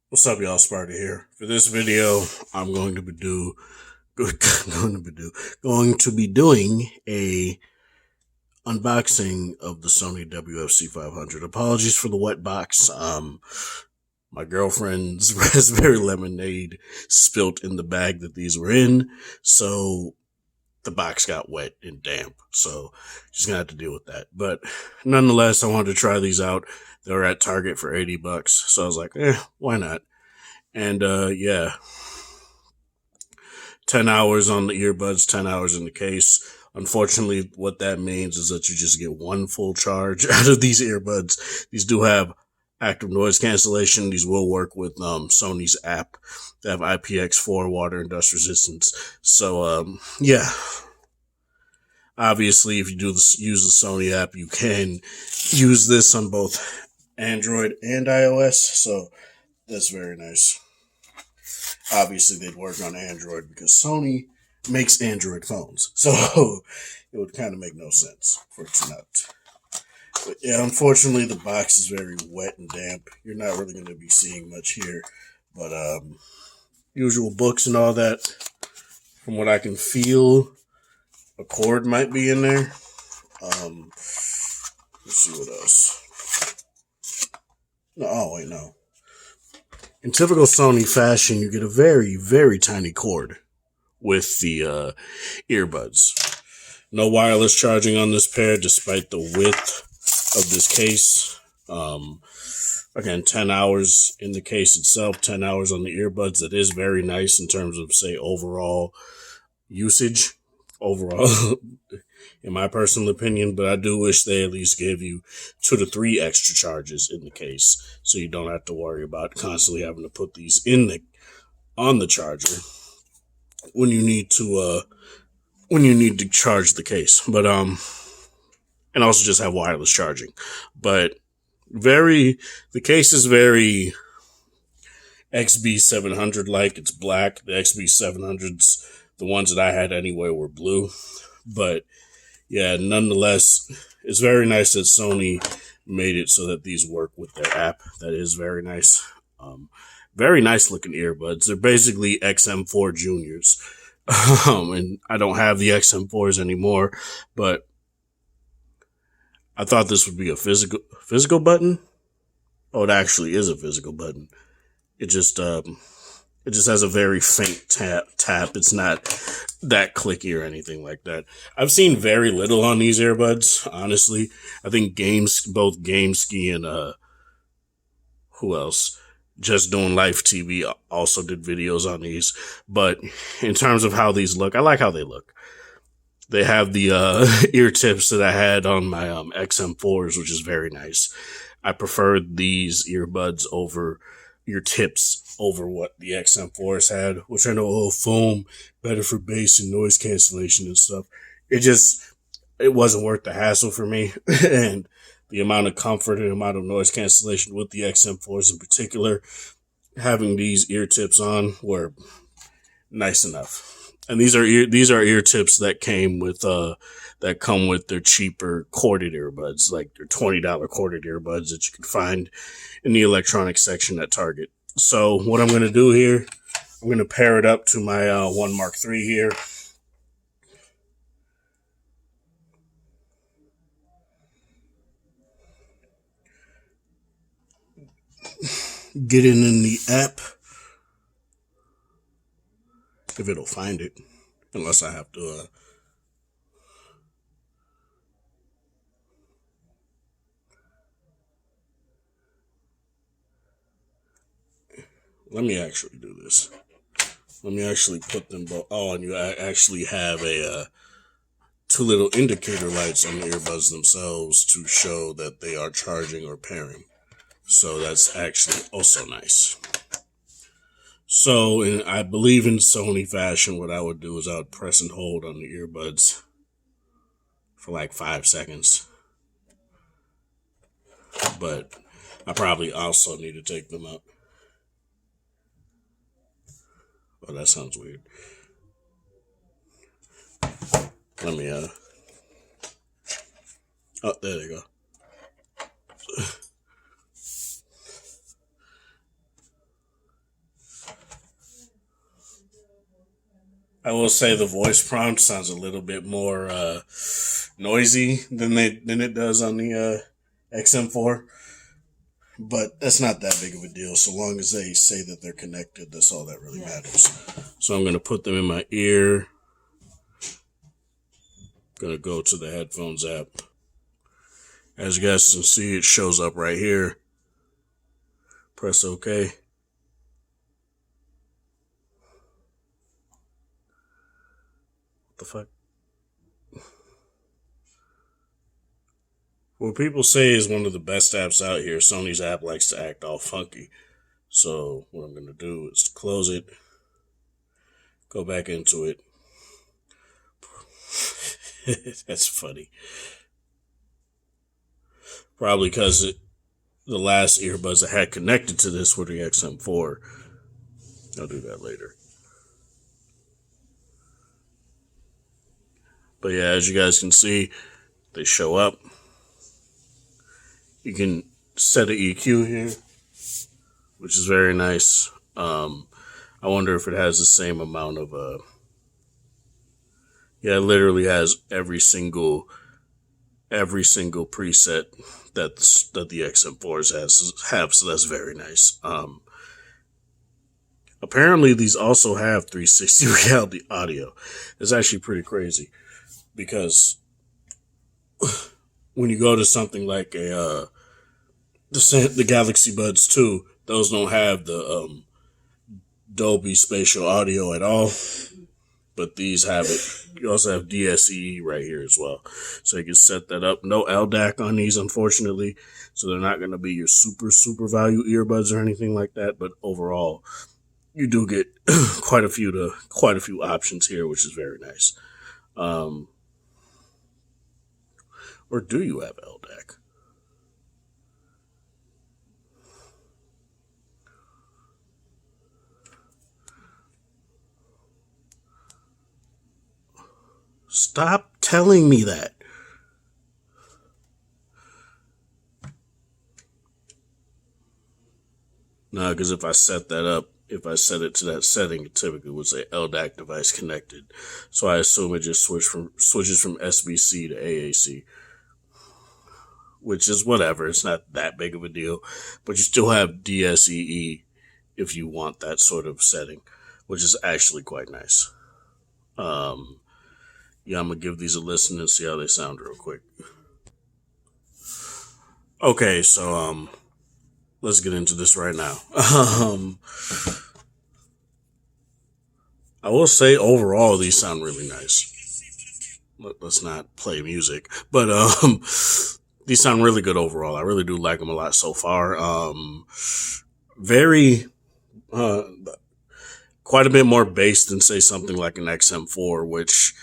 What's up, y'all? Sparta here. For this video, I'm going to be going to be doing a unboxing of the Sony WF-C500. Apologies for the wet box. My girlfriend's raspberry lemonade spilt in the bag that these were in, so the box got wet and damp. So just gonna have to deal with that. But nonetheless, I wanted to try these out. They were at Target for $80, so I was like, why not? And yeah, 10 hours on the earbuds, 10 hours in the case. Unfortunately, what that means is that you just get one full charge out of these earbuds. These do have active noise cancellation. These will work with Sony's app. They have IPX4 water and dust resistance. So yeah, obviously if you use the Sony app, you can use this on both Android and iOS. So that's very nice. Obviously, they'd work on Android because Sony makes Android phones. So it would kind of make no sense for it to not. But yeah, unfortunately, the box is very wet and damp. You're not really going to be seeing much here. But usual books and all that. From what I can feel, a cord might be in there. Let's see what else. No, oh, wait, no. In typical Sony fashion, you get a very, very tiny cord with the earbuds. No wireless charging on this pair, despite the width of this case. Again, 10 hours in the case itself, 10 hours on the earbuds. That is very nice in terms of, say, overall usage. Overall, in my personal opinion, but I do wish they at least gave you 2 to 3 extra charges in the case, so you don't have to worry about constantly having to put these on the charger when you need to charge the case. But and also just have wireless charging. But the case is very XB700 like. It's black. The XB700s, the ones that I had anyway, were blue. But yeah, nonetheless, it's very nice that Sony made it so that these work with their app. That is very nice. Very nice looking earbuds. They're basically XM4 Juniors. And I don't have the XM4s anymore, but I thought this would be a physical button. Oh, it actually is a physical button. It just has a very faint tap. It's not that clicky or anything like that. I've seen very little on these earbuds, honestly. I think both GameSki and who else? Just Doing Life TV also did videos on these. But in terms of how these look, I like how they look. They have the ear tips that I had on my XM4s, which is very nice. I preferred these earbuds over ear tips over what the XM4s had, which I know, foam, better for bass and noise cancellation and stuff. It wasn't worth the hassle for me. And the amount of comfort and amount of noise cancellation with the XM4s in particular, having these ear tips on were nice enough. And these are ear tips that come with their cheaper corded earbuds, like their $20 corded earbuds that you can find in the electronics section at Target. So what I'm going to do here, I'm going to pair it up to my One Mark III here. Get it in the app, if it'll find it, unless I have to let me actually do this. Let me actually put them both. Oh, and you actually have a 2 little indicator lights on the earbuds themselves to show that they are charging or pairing. So that's actually also nice. So, I believe in Sony fashion, what I would do is I would press and hold on the earbuds for like 5 seconds. But I probably also need to take them out. Oh, that sounds weird. Let me, oh, there they go. I will say the voice prompt sounds a little bit more noisy than it does on the XM4, but that's not that big of a deal. So long as they say that they're connected, that's all that really matters. So I'm gonna put them in my ear. Gonna go to the headphones app. As you guys can see, it shows up right here. Press OK. What the fuck? What people say is one of the best apps out here. Sony's app likes to act all funky. So what I'm going to do is close it, go back into it. That's funny. Probably because the last earbuds I had connected to this were the XM4. I'll do that later. But yeah, as you guys can see, they show up. You can set an EQ here, which is very nice. I wonder if it has the same amount of yeah, it literally has every single preset that the XM4s have, so that's very nice. Apparently these also have 360 reality audio. It's actually pretty crazy because when you go to something like the Galaxy Buds 2, those don't have the Dolby spatial audio at all, but these have it. You also have DSE right here as well, so you can set that up. No LDAC on these, unfortunately, so they're not going to be your super value earbuds or anything like that. But overall, you do get quite a few options here, which is very nice. Or do you have LDAC? Stop telling me that. No, because if I set that up, if I set it to that setting, it typically would say LDAC device connected. So I assume it just switches from SBC to AAC, which is whatever. It's not that big of a deal, but you still have DSEE if you want that sort of setting, which is actually quite nice. Yeah, I'm gonna give these a listen and see how they sound real quick. Okay, so let's get into this right now. I will say overall these sound really nice. Let's not play music, but these sound really good overall. I really do like them a lot so far. Very quite a bit more bass than say something like an XM4, which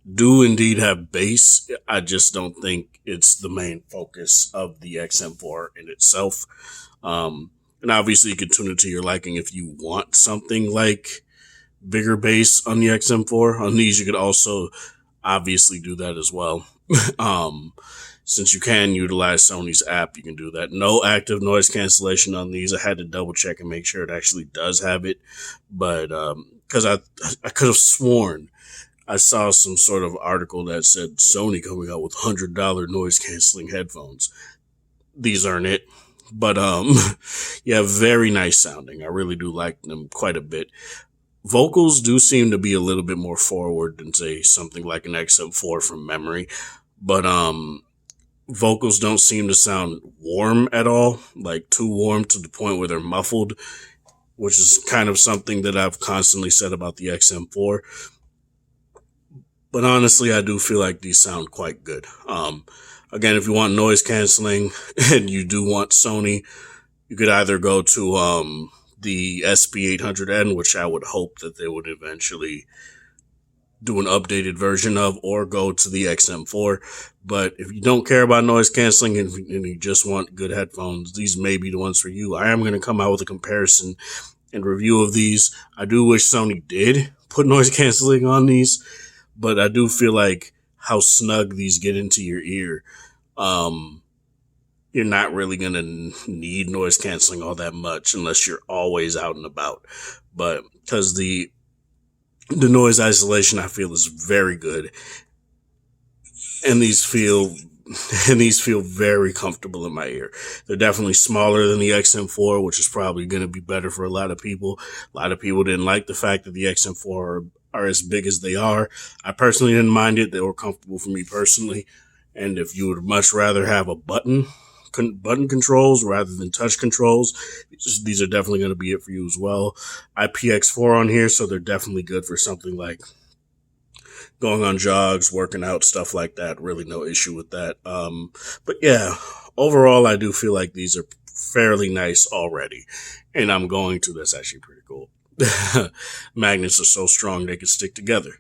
do indeed have bass. I just don't think it's the main focus of the XM4 in itself. And obviously you can tune it to your liking if you want something like bigger bass on the XM4. On these, you could also obviously do that as well. Since you can utilize Sony's app, you can do that. No active noise cancellation on these. I had to double check and make sure it actually does have it. But because I could have sworn I saw some sort of article that said Sony coming out with $100 noise canceling headphones. These aren't it. But yeah, very nice sounding. I really do like them quite a bit. Vocals do seem to be a little bit more forward than say something like an XM4 from memory. But vocals don't seem to sound warm at all, like too warm to the point where they're muffled, which is kind of something that I've constantly said about the XM4. But honestly, I do feel like these sound quite good. Again, if you want noise canceling and you do want Sony, you could either go to the SP800N, which I would hope that they would eventually do an updated version of, or go to the XM4. But if you don't care about noise canceling and you just want good headphones, these may be the ones for you. I am going to come out with a comparison and review of these. I do wish Sony did put noise canceling on these, but I do feel like how snug these get into your ear. You're not really going to need noise canceling all that much unless you're always out and about. But because the The noise isolation I feel is very good, and these feel very comfortable in my ear. They're definitely smaller than the XM4, which is probably going to be better for a lot of people. A lot of people didn't like the fact that the XM4 are as big as they are. I personally didn't mind it. They were comfortable for me personally. And if you would much rather have a button controls rather than touch controls, these are definitely going to be it for you as well. IPX4 on here, so they're definitely good for something like going on jogs, working out, stuff like that. Really no issue with that. But yeah, overall, I do feel like these are fairly nice already. And I'm going to, that's actually pretty cool. Magnets are so strong they can stick together.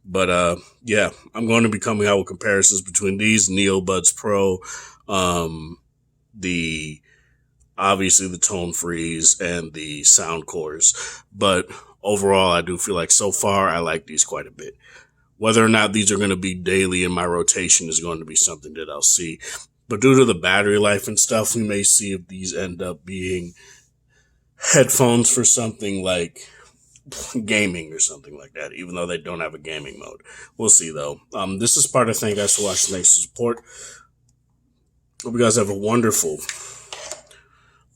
But yeah, I'm going to be coming out with comparisons between these NeoBuds Pro, the obviously the Tone Freeze, and the Sound Cores. But overall, I do feel like so far I like these quite a bit. Whether or not these are going to be daily in my rotation is going to be something that I'll see. But due to the battery life and stuff, we may see if these end up being headphones for something like gaming or something like that, even though they don't have a gaming mode. We'll see, though. This is Sparta. Thank you guys for watching. Thanks for support. Hope you guys have a wonderful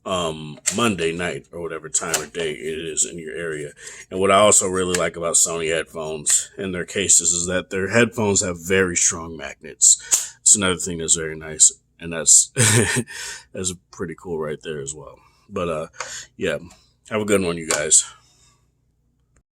Monday night or whatever time or day it is in your area. And what I also really like about Sony headphones and their cases is that their headphones have very strong magnets. It's another thing that's very nice, and that's that's pretty cool right there as well. But yeah, have a good one, you guys.